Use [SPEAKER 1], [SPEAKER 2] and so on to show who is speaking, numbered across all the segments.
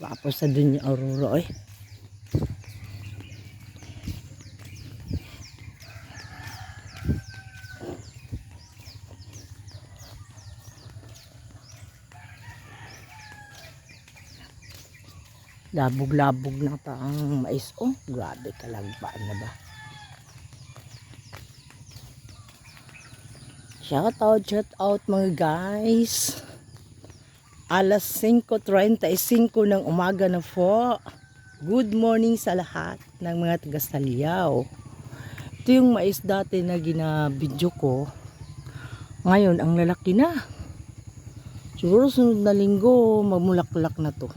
[SPEAKER 1] Tapos sa dun yung Aurora eh. Labog-labog na pa ang mais. Oh, grabe kalagbaan na ba. Shout out mga guys. Alas 5:35 ng umaga na po. Good morning sa lahat ng mga taga-Saliao. Ito yung mais dati na ginabidyo ko. Ngayon, ang lalaki na. Siguro sunod na linggo, magmulaklak na to.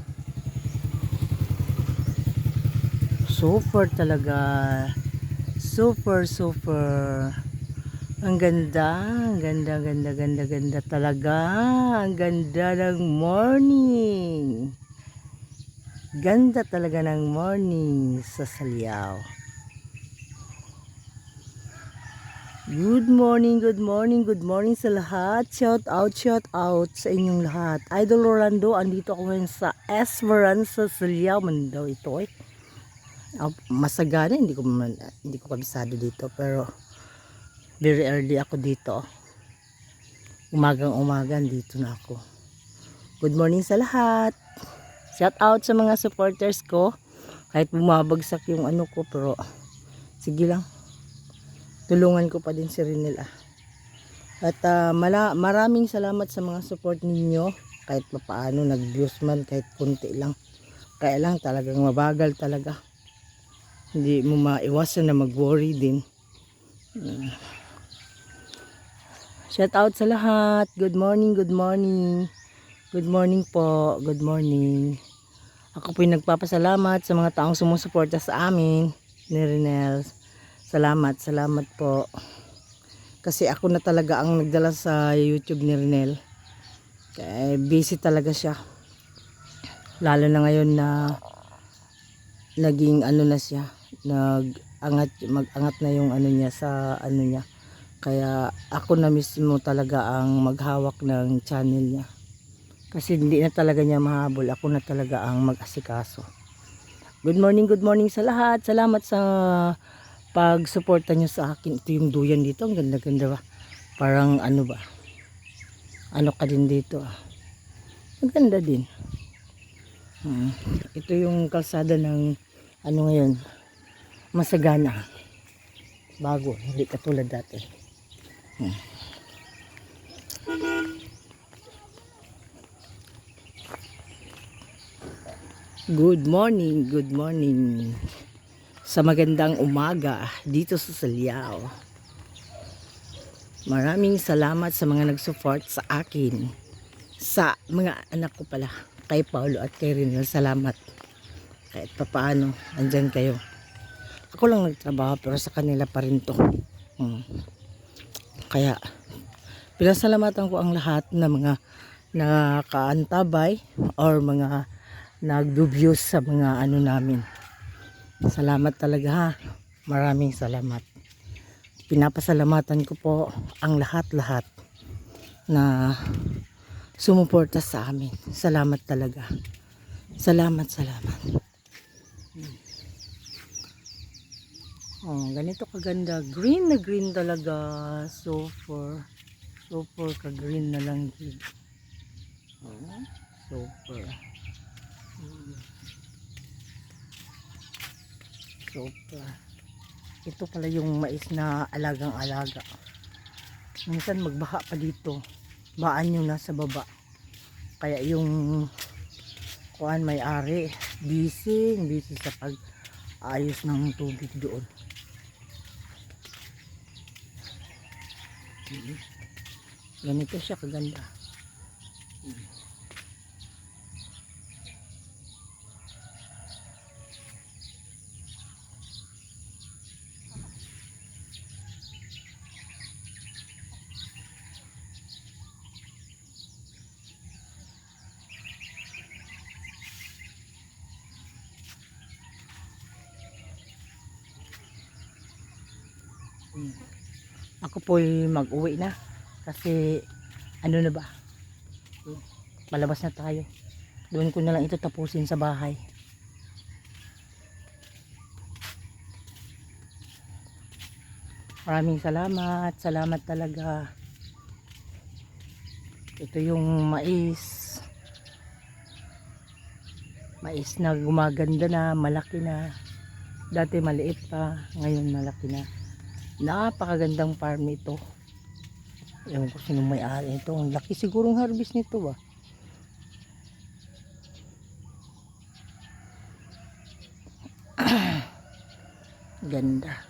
[SPEAKER 1] Super talaga. Super. Ang ganda talaga. Ang ganda ng morning. Ganda talaga ng morning sa Saliao. Good morning sa lahat. Shout out sa inyong lahat. Idol Rolando, andito ako ngayon sa Esperanza, Saliao, Mandaw ito eh. Masagana, hindi ko kabisado dito, pero very early ako dito. Umagang dito na ako. Good morning sa lahat. Shout out sa mga supporters ko. Kahit bumabagsak yung ano ko, pero sige lang. Tulungan ko pa din si Rinel ah. At maraming salamat sa mga support ninyo. Kahit papaano nag-views man, kahit kunti lang. Kaya lang talagang mabagal talaga. Hindi mo maiwasan na mag-worry din. Shout out sa lahat. Good morning. Good morning po. Good morning. Ako po yung nagpapasalamat sa mga taong sumusuporta sa amin ni Rinel. Salamat po. Kasi ako na talaga ang nagdala sa YouTube ni Rinel. Kaya busy talaga siya. Lalo na ngayon na naging ano na siya. Mag-angat na yung ano niya sa ano niya. Kaya ako na mismo talaga ang maghawak ng channel niya. Kasi hindi na talaga niya mahabol. Ako na talaga ang mag-asikaso. Good morning sa lahat. Salamat sa pag-suporta niyo sa akin. Ito yung duyan dito. Ang ganda ba? Parang ano ba? Ano ka din dito ah. Ang ganda din. Ito yung kalsada ng ano ngayon. Masagana. Bago. Hindi katulad dati. Good morning sa magandang umaga dito sa Saliao. Maraming salamat sa mga nag-support sa akin, sa mga anak ko pala, kay Paulo at kay Rinel. Salamat kahit papaano andyan kayo. Ako lang nagtrabaho pero sa kanila pa rin to. Kaya pinasalamatan ko ang lahat na mga nakaantabay or mga nag-views sa mga ano namin. Salamat talaga ha. Maraming salamat. Pinapasalamatan ko po ang lahat-lahat na sumuporta sa amin. Salamat talaga. Salamat. Ganito kaganda. Green na green talaga. Super ka-green na lang din. Super. Ito pala yung mais na alagang-alaga. Minsan magbaha pa dito. Baan yung nasa baba. Kaya yung kuan may-ari busy sa pag-ayos ng tubig doon. Ganito siya kaganda. Ako po mag-uwi na kasi ano na ba, palabas na tayo Doon ko na lang ito tapusin sa bahay. Maraming salamat. Salamat talaga. Ito yung mais. Mais na gumaganda na, malaki na. Dati maliit pa, ngayon malaki na. Napakagandang farm ito. Ewan ko sino may-ari ito. Ang laki sigurong harvest nito ba. Ganda.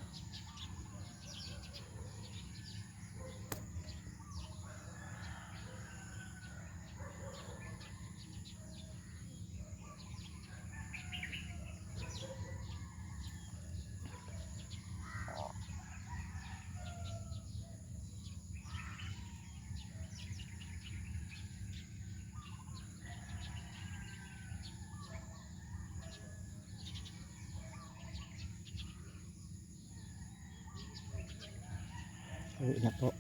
[SPEAKER 1] Uwi na po.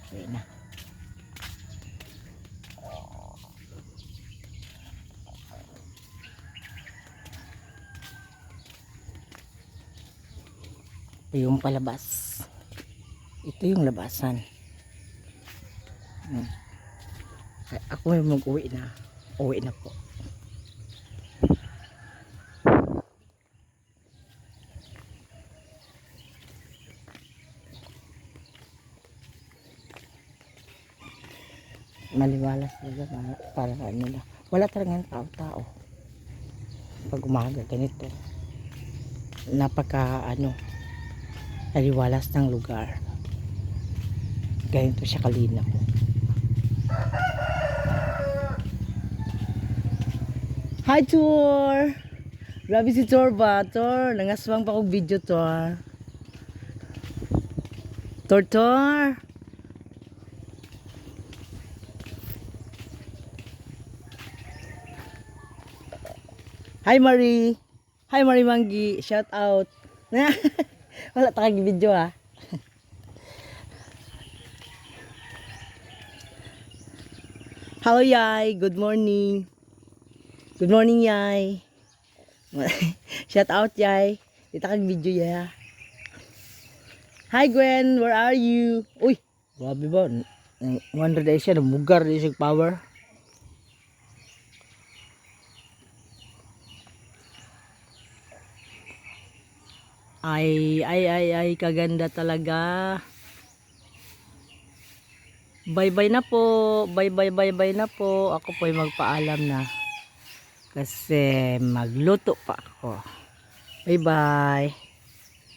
[SPEAKER 1] Uwi na. Ito yung palabas. Ito yung labasan. Ako may mag-uwi na. Uwi na po. Maliwalas talaga para ano na. Wala talagang tao-tao. Pag umaga ganito. Napaka maliwalas ng lugar. Ganito siya kalinaw. Hi Tor! Grabe si Tor ba? Tor, nangaswang pa kong video Tor. Tor! Hi Marie! Hi Marie Manggi! Shout out! Wala takag video ha. Hello Yay! Good morning! Good morning Yay! Shout out Yay! Di takag video ya. Hi Gwen! Where are you? Uy! Grabe ba? 100 days siya. Namugar din siya power. Ay, kaganda talaga. Bye-bye na po. Bye na po. Ako po'y magpaalam na. Kasi magluto pa ako. Bye-bye.